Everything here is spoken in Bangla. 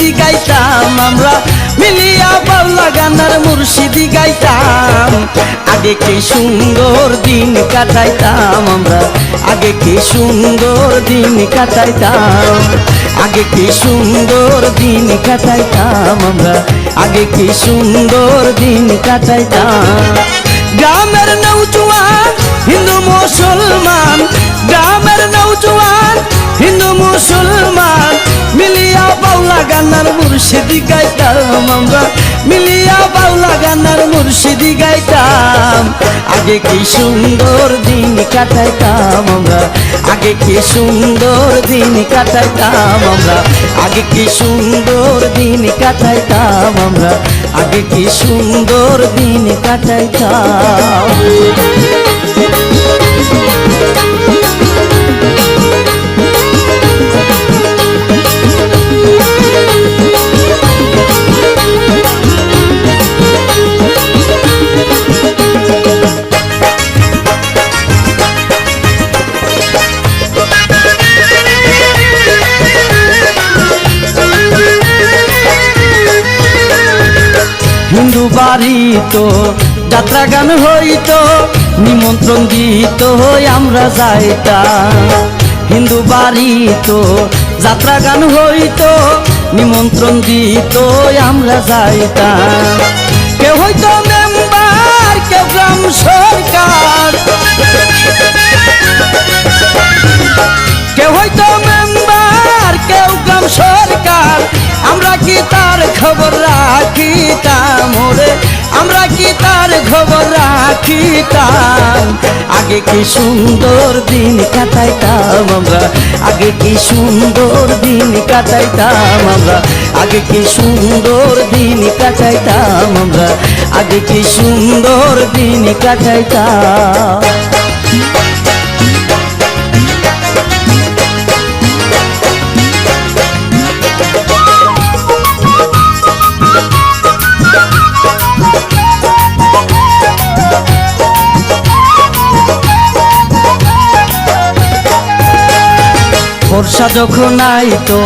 মুর্শিদি গাইতাম আমরা মিলিয়া বাউলা গানার মুর্শিদি গাইতাম আগে কি সুন্দর দিন কাটাইতাম আমরা আগে কি সুন্দর দিন কাটাইতাম আগে কি সুন্দর দিন কাটাইতাম আমরা আগে কি সুন্দর দিন কাটাইতাম গ্রামের নৌজওয়ান হিন্দু মুসলমান গ্রামের নৌজওয়ান হিন্দু মুসলমান মিলিয়া বাউলা গানার মুর্শিদি গাইতাম আমরা মিলিয়া বাউলা গানার মুর্শিদি গাইতাম আগে কি সুন্দর দিন কাটাইতাম আমরা আগে কি সুন্দর দিন কাটাইতাম আমরা আগে কি সুন্দর দিন কাটাইতাম আমরা আগে কি সুন্দর দিন কাটাইতাম হিন্দু বাড়ি তো যাত্রা গান হইতো নিমন্ত্রণ দিত আমরা যাইতাম হিন্দু বাড়ি তো যাত্রা গান হইতো নিমন্ত্রণ দিত আমরা যাইতাম কেউ হইতো মেম্বার কেউ গ্রাম সরকার কেউ হইতো মেম্বার কেউ গ্রাম সরকার আমরা কি তার খবর রাখিতাম ওরে আমরা কি তার খবর রাখিতাম আগে কি সুন্দর দিন কাটাইতাম আমরা আগে কি সুন্দর দিন কাটাইতাম আমরা আগে কি সুন্দর দিন কাটাইতাম আমরা আগে কি সুন্দর দিন কাটাইতাম বর্ষা যখন আইতো